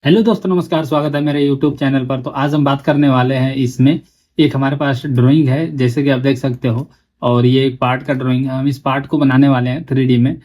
Hello दोस्तों, नमस्कार। स्वागत है मेरे यूट्यूब चैनल पर। तो आज हम बात करने वाले हैं इसमें एक हमारे पास ड्राइंग है, जैसे कि आप देख सकते हो। और ये एक पार्ट का ड्राइंग है। हम इस पार्ट को बनाने वाले हैं 3D में।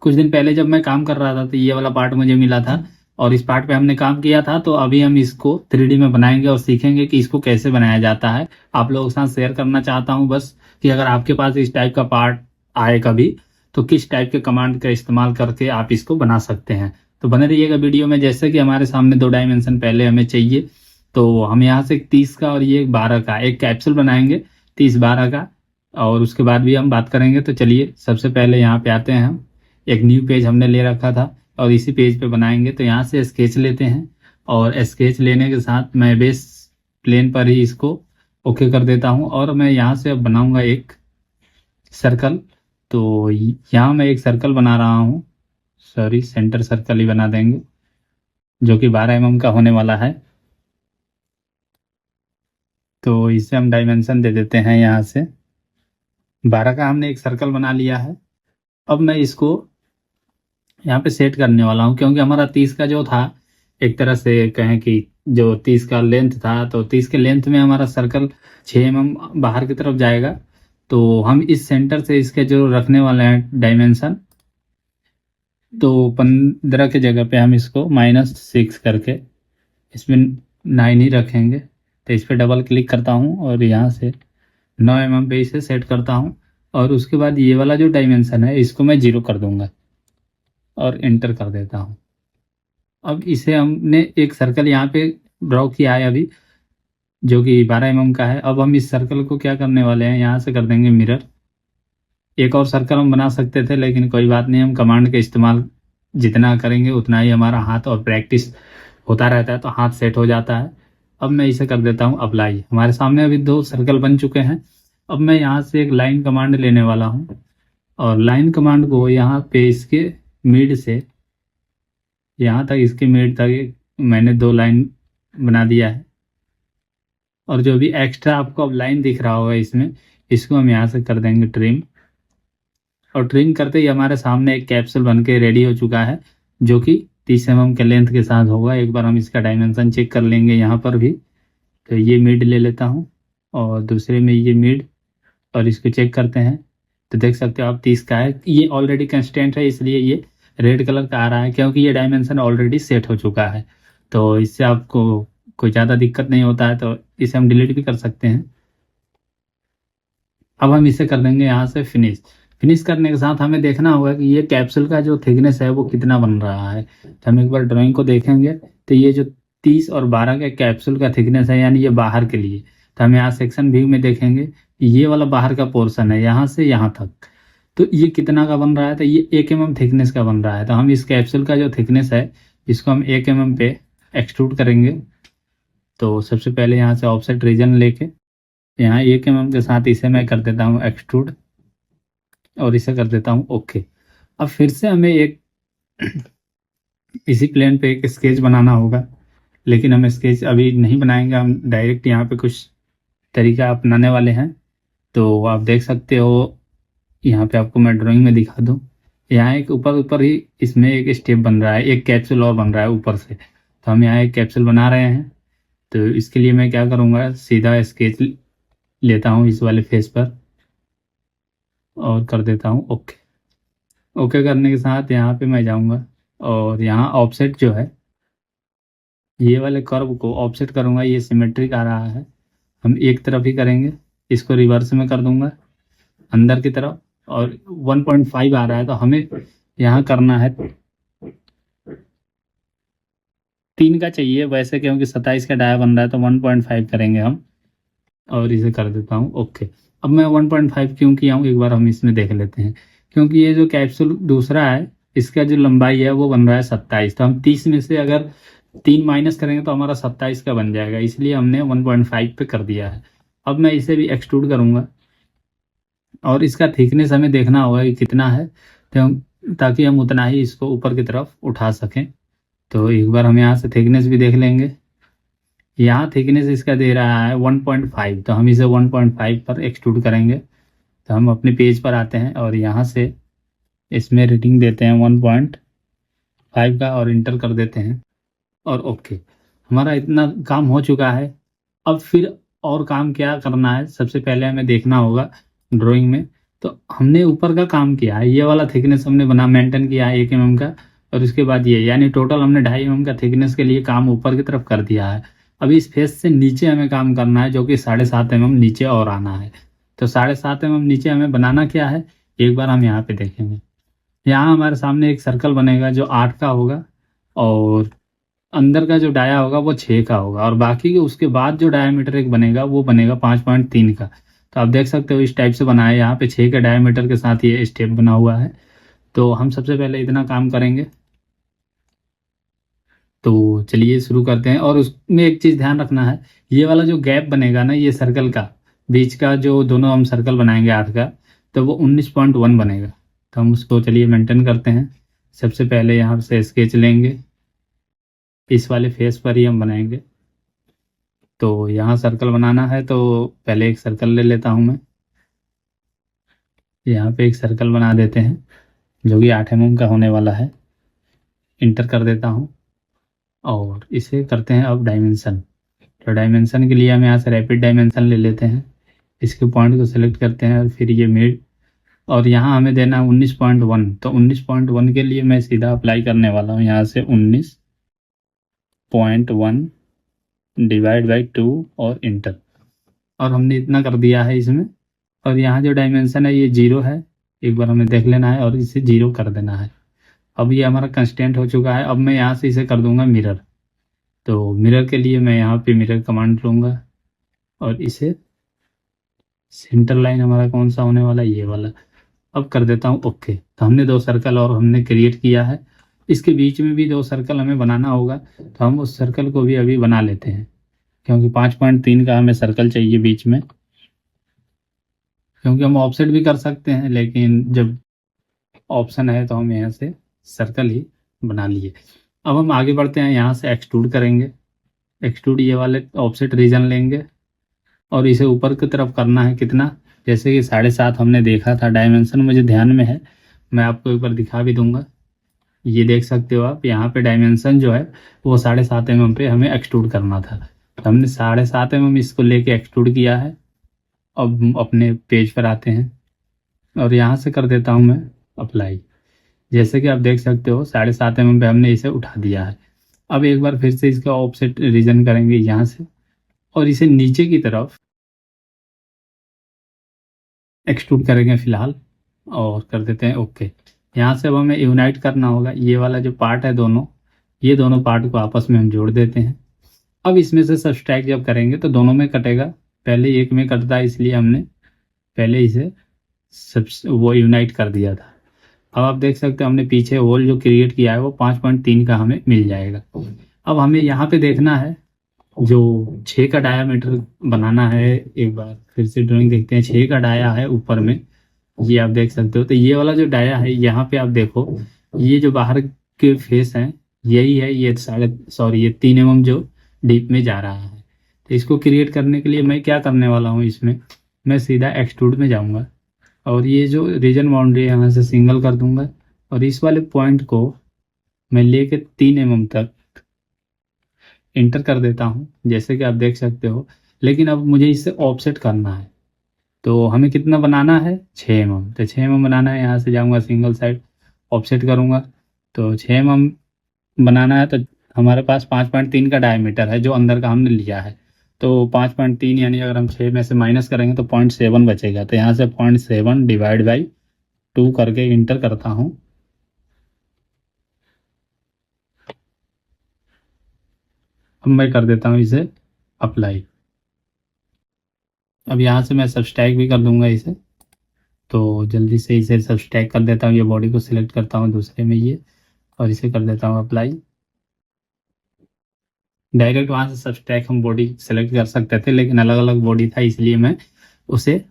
कुछ दिन पहले जब मैं काम कर रहा था तो ये वाला पार्ट मुझे मिला था और इस पार्ट पे हमने काम किया था। तो अभी हम इसको 3D में बनाएंगे और सीखेंगे कि इसको कैसे बनाया जाता है। आप लोगों के साथ शेयर करना चाहता हूँ बस, कि अगर आपके पास इस टाइप का पार्ट आए कभी, तो किस टाइप के कमांड का इस्तेमाल करके आप इसको बना सकते हैं। तो बने रहिएगा वीडियो में। जैसे कि हमारे सामने दो डायमेंशन पहले हमें चाहिए, तो हम यहाँ से 30 का और ये 12 का एक कैप्सूल बनाएंगे, 30-12 का। और उसके बाद भी हम बात करेंगे। तो चलिए सबसे पहले यहाँ पे आते हैं हम। एक न्यू पेज हमने ले रखा था और इसी पेज पे बनाएंगे। तो यहाँ से स्केच लेते हैं और स्केच लेने के साथ मैं बेस प्लेन पर ही इसको ओके कर देता हूँ। और मैं यहाँ से अब बनाऊंगा एक सर्कल। तो यहाँ मैं एक सर्कल बना रहा हूँ, सॉरी सेंटर सर्कल ही बना देंगे, जो कि 12 mm का होने वाला है। तो इसे हम डायमेंशन दे देते हैं यहाँ से 12 का। हमने एक सर्कल बना लिया है। अब मैं इसको यहाँ पे सेट करने वाला हूँ, क्योंकि हमारा 30 का जो था, एक तरह से कहें कि जो 30 का लेंथ था, तो 30 के लेंथ में हमारा सर्कल 6 mm बाहर की तरफ जाएगा। तो हम इस सेंटर से इसके जो रखने वाले हैं डायमेंशन, तो 15 की जगह पे हम इसको -6 करके इसमें 9 ही रखेंगे। तो इस पर डबल क्लिक करता हूँ और यहाँ से 9 mm पे इसे सेट करता हूँ। और उसके बाद ये वाला जो डायमेंशन है इसको मैं 0 कर दूंगा और एंटर कर देता हूँ। अब इसे हमने एक सर्कल यहाँ पे ड्रॉ किया है अभी, जो कि 12 mm का है। अब हम इस सर्कल को क्या करने वाले हैं, यहाँ से कर देंगे मिरर। एक और सर्कल हम बना सकते थे, लेकिन कोई बात नहीं, हम कमांड का इस्तेमाल जितना करेंगे उतना ही हमारा हाथ और प्रैक्टिस होता रहता है, तो हाथ सेट हो जाता है। अब मैं इसे कर देता हूँ अप्लाई। हमारे सामने अभी दो सर्कल बन चुके हैं। अब मैं यहाँ से एक लाइन कमांड लेने वाला हूँ और लाइन कमांड को यहाँ पे इसके मिड से यहाँ तक, इसके मिड तक मैंने 2 लाइन बना दिया है। और जो भी एक्स्ट्रा आपको अब लाइन दिख रहा होगा इसमें, इसको हम यहाँ से कर देंगे ट्रिम। और ट्रिम करते ही हमारे सामने एक कैप्सूल बन के रेडी हो चुका है, जो कि 30 mm के लेंथ के साथ होगा। एक बार हम इसका डायमेंशन चेक कर लेंगे यहाँ पर भी। तो ये मिड ले लेता हूँ और दूसरे में ये मिड, और इसको चेक करते हैं। तो देख सकते हो आप 30 का है। ये ऑलरेडी कंस्टेंट है, इसलिए ये रेड कलर का आ रहा है, क्योंकि ये डायमेंशन ऑलरेडी सेट हो चुका है। तो इससे आपको कोई ज़्यादा दिक्कत नहीं होता है, तो इसे हम डिलीट भी कर सकते हैं। अब हम इसे कर देंगे यहाँ से फिनिश। फिनिश करने के साथ हमें देखना होगा कि ये कैप्सूल का जो थिकनेस है वो कितना बन रहा है। तो हम एक बार ड्राइंग को देखेंगे। तो ये जो 30 और 12 के कैप्सूल का थिकनेस है, यानी ये बाहर के लिए। तो हम यहाँ सेक्शन व्यू में देखेंगे कि ये वाला बाहर का पोर्शन है, यहाँ से यहाँ तक। तो ये कितना का बन रहा है, तो ये 1 mm थिकनेस का बन रहा है। तो हम इस कैप्सूल का जो थिकनेस है इसको हम 1 mm पे एक्सट्रूड करेंगे। तो सबसे पहले यहाँ से ऑफसेट रीजन लेके यहाँ 1 mm के साथ इसे मैं कर देता हूँ एक्सट्रूड और इसे कर देता हूँ ओके। अब फिर से हमें एक इसी प्लेन पे एक स्केच बनाना होगा, लेकिन हम स्केच अभी नहीं बनाएंगे, हम डायरेक्ट यहाँ पे कुछ तरीका अपनाने वाले हैं। तो आप देख सकते हो, यहाँ पे आपको मैं ड्राइंग में दिखा दूँ। यहाँ एक ऊपर ऊपर ही इसमें एक स्टेप बन रहा है, एक कैप्सूल और बन रहा है ऊपर से। तो हम यहाँ एक कैप्सूल बना रहे हैं। तो इसके लिए मैं क्या करूँगा, सीधा स्केच लेता हूँ इस वाले फेस पर और कर देता हूँ ओके। ओके करने के साथ यहाँ पे मैं जाऊँगा और यहाँ ऑफसेट जो है, ये वाले कर्व को ऑफसेट करूँगा। ये सिमेट्रिक आ रहा है, हम एक तरफ ही करेंगे। इसको रिवर्स में कर दूंगा अंदर की तरफ। और 1.5 आ रहा है, तो हमें यहाँ करना है 3 का चाहिए वैसे, क्योंकि 27 का डाया बन रहा है, तो 1.5 करेंगे हम। और इसे कर देता हूँ ओके। अब मैं 1.5 क्यों किया हूँ, एक बार हम इसमें देख लेते हैं। क्योंकि ये जो कैप्सूल दूसरा है, इसका जो लंबाई है वो बन रहा है 27। तो हम 30 में से अगर 3 माइनस करेंगे तो हमारा 27 का बन जाएगा, इसलिए हमने 1.5 पे कर दिया है। अब मैं इसे भी एक्सट्रूड करूँगा और इसका थिकनेस हमें देखना होगा कि कितना है, तो ताकि हम उतना ही इसको ऊपर की तरफ उठा सकें। तो एक बार हम यहाँ से थिकनेस भी देख लेंगे। यहाँ थिकनेस इसका दे रहा है 1.5, तो हम इसे 1.5 पर एक्सट्रूड करेंगे। तो हम अपने पेज पर आते हैं और यहाँ से इसमें रीडिंग देते हैं 1.5 का और इंटर कर देते हैं। और ओके। हमारा इतना काम हो चुका है। अब फिर और काम क्या करना है, सबसे पहले हमें देखना होगा ड्राइंग में। तो हमने ऊपर का काम किया है, ये वाला थिकनेस हमने बना मेंटेन किया है 1 mm का, और उसके बाद ये यानी टोटल हमने 2.5 mm का थिकनेस के लिए काम ऊपर की तरफ कर दिया है। अभी इस फेस से नीचे हमें काम करना है, जो कि 7.5 mm नीचे और आना है। तो 7.5 mm नीचे हमें बनाना क्या है, एक बार हम यहाँ पे देखेंगे। यहाँ हमारे सामने एक सर्कल बनेगा जो 8 का होगा, और अंदर का जो डाया होगा वो 6 का होगा, और बाकी के उसके बाद जो डायमीटर एक बनेगा वो बनेगा 5.3 का। तो आप देख सकते हो इस टाइप से बना है, यहाँ पे 6 के डायमीटर के साथ ये स्टेप बना हुआ है। तो हम सबसे पहले इतना काम करेंगे। तो चलिए शुरू करते हैं। और उसमें एक चीज़ ध्यान रखना है, ये वाला जो गैप बनेगा ना ये सर्कल का, बीच का जो दोनों हम सर्कल बनाएंगे 8 का, तो वो 19.1 बनेगा। तो हम उसको चलिए मेंटेन करते हैं। सबसे पहले यहाँ से स्केच लेंगे, इस वाले फेस पर ही हम बनाएंगे। तो यहाँ सर्कल बनाना है, तो पहले एक सर्कल ले लेता हूँ मैं। यहाँ पे एक सर्कल बना देते हैं जो कि 8 mm का होने वाला है। इंटर कर देता हूँ और इसे करते हैं अब डायमेंशन। तो डायमेंशन के लिए हम यहाँ से रैपिड डायमेंशन ले लेते हैं, इसके पॉइंट को सिलेक्ट करते हैं और फिर ये मिड, और यहाँ हमें देना है 19.1। तो 19.1 के लिए मैं सीधा अप्लाई करने वाला हूँ, यहाँ से 19.1 डिवाइड बाई 2 और इंटर। और हमने इतना कर दिया है इसमें। और यहाँ जो डायमेंशन है ये 0 है, एक बार हमें देख लेना है और इसे 0 कर देना है। अब ये हमारा कंस्टेंट हो चुका है। अब मैं यहाँ से इसे कर दूंगा मिरर। तो मिरर के लिए मैं यहाँ पे मिरर कमांड लूँगा और इसे सेंटर लाइन हमारा कौन सा होने वाला है, ये वाला। अब कर देता हूँ ओके। तो हमने 2 सर्कल और हमने क्रिएट किया है। इसके बीच में भी 2 सर्कल हमें बनाना होगा, तो हम उस सर्कल को भी अभी बना लेते हैं, क्योंकि 5.3 का हमें सर्कल चाहिए बीच में। क्योंकि हम ऑफसेट भी कर सकते हैं, लेकिन जब ऑप्शन है तो हम यहाँ से सर्कल ही बना लिए। अब हम आगे बढ़ते हैं, यहाँ से एक्सट्रूड करेंगे। एक्सट्रूड ये वाले ऑफसेट रीजन लेंगे और इसे ऊपर की तरफ करना है कितना, जैसे कि 7.5 हमने देखा था। डायमेंशन मुझे ध्यान में है, मैं आपको एक बार दिखा भी दूंगा। ये देख सकते हो आप, यहाँ पे डायमेंशन जो है वो 7.5 mm पे हमें एक्सट्रूड करना था। तो हमने 7.5 mm इसको लेके एक्सट्रूड किया है। अब अपने पेज पर आते हैं और यहाँ से कर देता हूँ मैं अप्लाई। जैसे कि आप देख सकते हो 7.5 mm पे हमने इसे उठा दिया है। अब एक बार फिर से इसका ऑफसेट रीजन करेंगे यहाँ से, और इसे नीचे की तरफ एक्सट्रूड करेंगे फिलहाल, और कर देते हैं ओके। यहाँ से अब हमें यूनाइट करना होगा, ये वाला जो पार्ट है दोनों, ये दोनों पार्ट को आपस में हम जोड़ देते हैं। अब इसमें से सब्सट्रैक्ट जब करेंगे तो दोनों में कटेगा, पहले एक में कटता है, इसलिए हमने पहले इसे सब वो यूनाइट कर दिया था। अब आप देख सकते हो हमने पीछे होल जो क्रिएट किया है वो 5.3 का हमें मिल जाएगा। अब हमें यहाँ पे देखना है जो 6 का डायामीटर बनाना है। एक बार फिर से ड्राइंग देखते हैं, 6 का डाया है ऊपर में, ये आप देख सकते हो। तो ये वाला जो डाया है यहाँ पे आप देखो, ये जो बाहर के फेस हैं यही है, ये ये 3 mm जो डीप में जा रहा है। तो इसको क्रिएट करने के लिए मैं क्या करने वाला हूँ, इसमें मैं सीधा एक्सट्रूड में जाऊँगा और ये जो रीजन बाउंड्री है यहाँ से सिंगल कर दूंगा, और इस वाले पॉइंट को मैं लेके 3 mm तक इंटर कर देता हूँ, जैसे कि आप देख सकते हो। लेकिन अब मुझे इसे ऑफसेट करना है, तो हमें कितना बनाना है, 6 mm। तो 6 mm बनाना है, यहाँ से जाऊँगा सिंगल साइड ऑफसेट करूँगा। तो 6 mm बनाना है, तो हमारे पास 5.3 का डायमीटर है जो अंदर का हमने लिया है। तो 5.3 यानी अगर हम 6 में से माइनस करेंगे तो 0.7 बचेगा। तो यहाँ से 0.7 डिवाइड बाई 2 करके इंटर करता हूँ। अब मैं कर देता हूँ इसे अप्लाई। अब यहाँ से मैं सब्सट्रैक्ट भी कर दूंगा इसे। तो जल्दी से इसे सब्सट्रैक्ट कर देता हूँ, ये बॉडी को सिलेक्ट करता हूँ दूसरे में ये, और इसे कर देता हूँ अप्लाई। डायरेक्ट वहाँ से सब्सट्रैक्ट हम बॉडी सेलेक्ट कर सकते थे, लेकिन अलग अलग बॉडी था इसलिए मैं उसे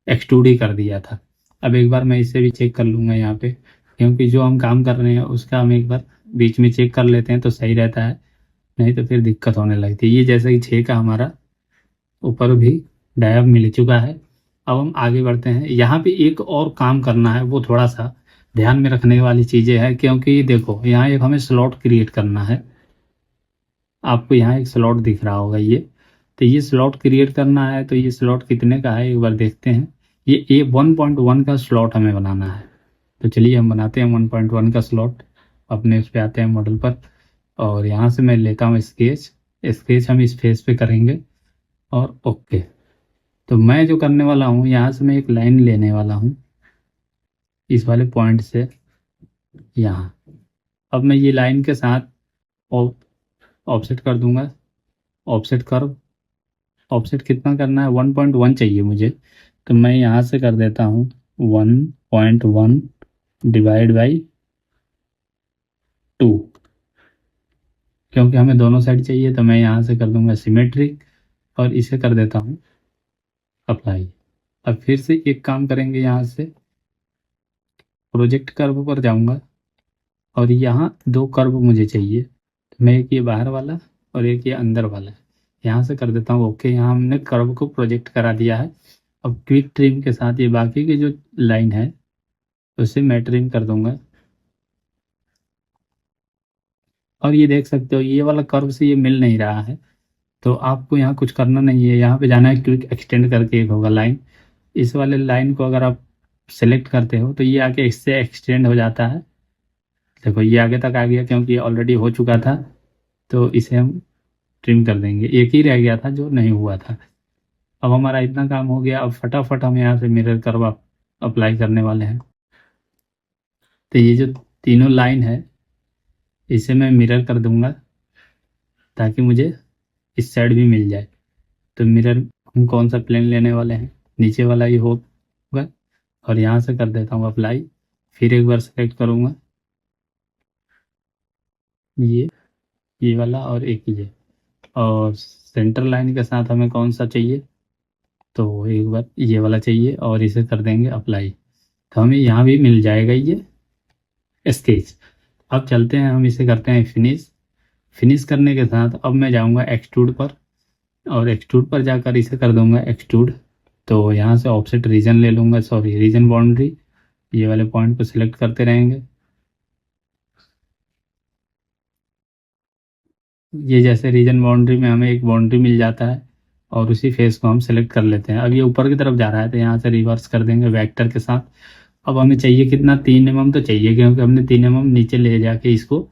एक्सट्रूड ही कर दिया था। अब एक बार मैं इसे भी चेक कर लूँगा यहाँ पे, क्योंकि जो हम काम कर रहे हैं उसका हम एक बार बीच में चेक कर लेते हैं तो सही रहता है, नहीं तो फिर दिक्कत होने लगती है। ये जैसे कि 6 का हमारा ऊपर भी डायब मिल चुका है। अब हम आगे बढ़ते हैं। यहाँ पे एक और काम करना है, वो थोड़ा सा ध्यान में रखने वाली चीज़ें हैं, क्योंकि देखो यहाँ एक हमें स्लॉट क्रिएट करना है। आपको यहाँ एक स्लॉट दिख रहा होगा ये, तो ये स्लॉट क्रिएट करना है। तो ये स्लॉट कितने का है एक बार देखते हैं। ये 1.1 का स्लॉट हमें बनाना है। तो चलिए हम बनाते हैं 1.1 का स्लॉट। अपने उस पे आते हैं मॉडल पर, और यहाँ से मैं लेता हूँ स्केच। स्केच हम इस फेस पे करेंगे और ओके। तो मैं जो करने वाला हूँ, यहाँ से मैं एक लाइन लेने वाला हूँ इस वाले पॉइंट से यहाँ। अब मैं ये लाइन के साथ ऑफसेट कर दूंगा। ऑफसेट कर्व, ऑफसेट कितना करना है, 1.1 चाहिए मुझे। तो मैं यहाँ से कर देता हूँ 1.1 डिवाइड बाई 2, क्योंकि हमें दोनों साइड चाहिए। तो मैं यहाँ से कर दूंगा सिमेट्रिक और इसे कर देता हूँ अप्लाई। अब फिर से एक काम करेंगे, यहाँ से प्रोजेक्ट कर्व पर जाऊँगा और यहाँ दो कर्व मुझे चाहिए। तो मैं एक ये बाहर वाला और एक ये अंदर वाला यहाँ से कर देता हूँ ओके। यहाँ हमने कर्व को प्रोजेक्ट करा दिया है। अब क्विक ट्रिम के साथ ये बाकी की जो लाइन है उसे मैं ट्रिम कर दूंगा। और ये देख सकते हो ये वाला कर्व से ये मिल नहीं रहा है। तो आपको यहाँ कुछ करना नहीं है, यहाँ पे जाना है, क्विक एक्सटेंड करके एक होगा लाइन। इस वाले लाइन को अगर आप सेलेक्ट करते हो तो ये आके इससे एक्सटेंड हो जाता है। देखो ये आगे तक आ गया क्योंकि ये ऑलरेडी हो चुका था। तो इसे हम ट्रिम कर देंगे, एक ही रह गया था जो नहीं हुआ था। अब हमारा इतना काम हो गया। अब फटाफट हम यहाँ से मिरर कर्व अप्लाई करने वाले हैं। तो ये जो तीनों लाइन है इसे मैं मिरर कर दूंगा ताकि मुझे इस साइड भी मिल जाए। तो मिरर हम कौन सा प्लेन लेने वाले हैं, नीचे वाला ही होगा। और यहाँ से कर देता हूँ अप्लाई। फिर एक बार सेलेक्ट करूँगा ये वाला और एक ये। और सेंटर लाइन के साथ हमें कौन सा चाहिए, तो एक बार ये वाला चाहिए और इसे कर देंगे अप्लाई। तो हमें यहाँ भी मिल जाएगा ये स्केच। अब चलते हैं, हम इसे करते हैं फिनिश। फिनिश करने के साथ अब मैं जाऊँगा एक्सट्रूड पर, और एक्सट्रूड पर जाकर इसे कर दूंगा एक्सट्रूड। तो यहाँ से ऑफसेट रीजन ले लूँगा, सॉरी रीजन बाउंड्री, ये वाले पॉइंट को सिलेक्ट करते रहेंगे। ये जैसे रीजन बाउंड्री में हमें एक बाउंड्री मिल जाता है और उसी फेस को हम सेलेक्ट कर लेते हैं। अब ये ऊपर की तरफ जा रहा है तो यहाँ से रिवर्स कर देंगे वेक्टर के साथ। अब हमें चाहिए कितना, 3 mm तो चाहिए, क्योंकि हमने 3 mm नीचे ले जाके इसको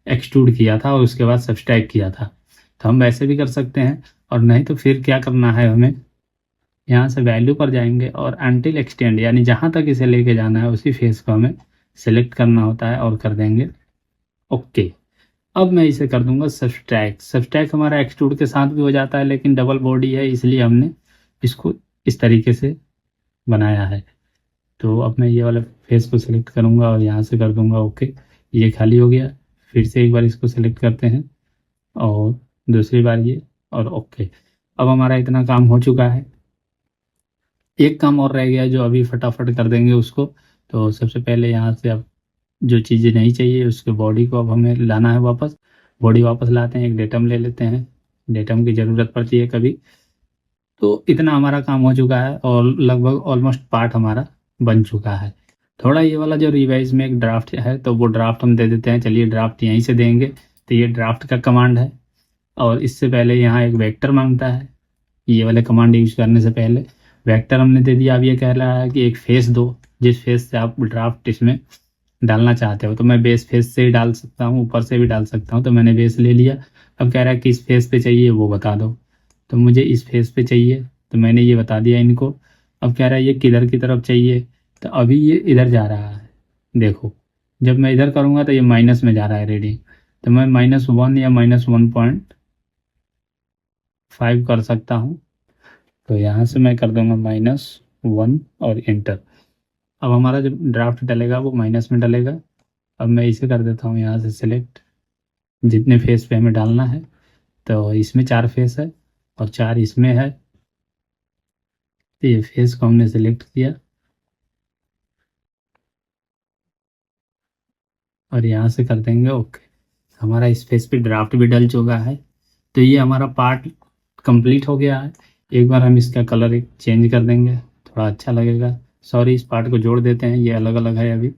एक्सट्रूड किया था और उसके बाद सब्सट्रैक्ट किया था। तो हम वैसे भी कर सकते हैं, और नहीं तो फिर क्या करना है, हमें यहाँ से वैल्यू पर जाएंगे और अनटिल एक्सटेंड, यानी जहाँ तक इसे लेके जाना है उसी फेस को हमें सेलेक्ट करना होता है और कर देंगे ओके। अब मैं इसे कर दूंगा सब्सट्रैक्ट। सब्सट्रैक्ट हमारा एक्सट्रूड के साथ भी हो जाता है, लेकिन डबल बॉडी है इसलिए हमने इसको इस तरीके से बनाया है। तो अब मैं ये वाला फेस को सिलेक्ट करूंगा और यहाँ से कर दूंगा ओके। ये खाली हो गया। फिर से एक बार इसको सिलेक्ट करते हैं और दूसरी बार ये, और ओके। अब हमारा इतना काम हो चुका है। एक काम और रह गया जो अभी फटाफट कर देंगे उसको। तो सबसे पहले यहाँ से अब जो चीज़ें नहीं चाहिए उसके बॉडी को अब हमें लाना है वापस। बॉडी वापस लाते हैं, एक डेटम ले लेते हैं, डेटम की ज़रूरत पड़ती है कभी। तो इतना हमारा काम हो चुका है और लगभग ऑलमोस्ट पार्ट हमारा बन चुका है। थोड़ा ये वाला जो रिवाइज में एक ड्राफ्ट है तो वो ड्राफ्ट हम दे देते हैं। चलिए ड्राफ्ट यहीं से देंगे। तो ये ड्राफ्ट का कमांड है, और इससे पहले यहाँ एक वेक्टर मांगता है। ये वाले कमांड यूज करने से पहले वेक्टर हमने दे दिया। अब ये कह रहा है कि एक फेस दो जिस फेस से आप ड्राफ्ट इसमें डालना चाहते हो। तो मैं बेस फेस से ही डाल सकता हूँ, ऊपर से भी डाल सकता हूँ। तो मैंने बेस ले लिया। अब कह रहा है कि इस फेस पे चाहिए वो बता दो। तो मुझे इस फेस पे चाहिए, तो मैंने ये बता दिया इनको। अब कह रहा है ये किधर की तरफ चाहिए, तो अभी ये इधर जा रहा है। देखो जब मैं इधर करूँगा तो ये माइनस में जा रहा है रीडिंग। तो मैं -1 या -1.5 कर सकता हूँ। तो यहाँ से मैं कर दूंगा -1 और इंटर। अब हमारा जब ड्राफ्ट डलेगा वो माइनस में डलेगा। अब मैं इसे कर देता हूँ यहाँ से सिलेक्ट, जितने फेस पे हमें डालना है। तो इसमें 4 फेस है और 4 इसमें है। तो ये फेस को हमने सिलेक्ट किया और यहाँ से कर देंगे ओके। हमारा इस फेस पे ड्राफ्ट भी डल चुका है। तो ये हमारा पार्ट कंप्लीट हो गया है। एक बार हम इसका कलर एक चेंज कर देंगे, थोड़ा अच्छा लगेगा। सॉरी, इस पार्ट को जोड़ देते हैं, ये अलग अलग है अभी।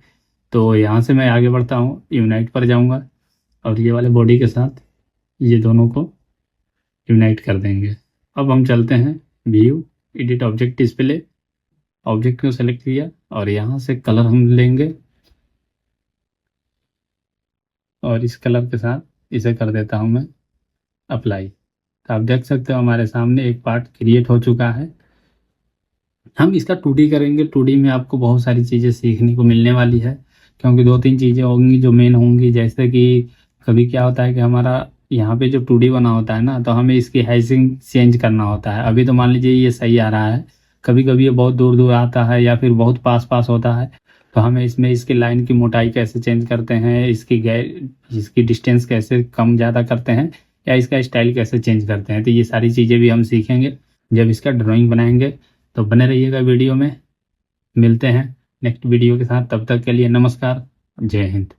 तो यहाँ से मैं आगे बढ़ता हूँ, यूनाइट पर जाऊँगा और ये वाले बॉडी के साथ ये दोनों को यूनाइट कर देंगे। अब हम चलते हैं view, edit object display, object को सेलेक्ट किया और यहाँ से कलर हम लेंगे और इस कलर के साथ इसे कर देता हूँ मैं अप्लाई। तो आप देख सकते हो हमारे सामने एक पार्ट क्रिएट हो चुका है। हम इसका 2D करेंगे। 2D में आपको बहुत सारी चीज़ें सीखने को मिलने वाली है, क्योंकि 2-3 चीज़ें होंगी जो मेन होंगी। जैसे कि कभी क्या होता है कि हमारा यहाँ पे जो 2D बना होता है ना, तो हमें इसकी हाइजिंग चेंज करना होता है। अभी तो मान लीजिए ये सही आ रहा है, कभी कभी ये बहुत दूर दूर आता है या फिर बहुत पास पास होता है, तो हमें इसमें इसकी लाइन की मोटाई कैसे चेंज करते हैं, इसकी डिस्टेंस कैसे कम ज़्यादा करते हैं, या इसका स्टाइल कैसे चेंज करते हैं। तो ये सारी चीज़ें भी हम सीखेंगे जब इसका ड्राइंग बनाएंगे। तो बने रहिएगा वीडियो में। मिलते हैं नेक्स्ट वीडियो के साथ, तब तक के लिए नमस्कार, जय हिंद।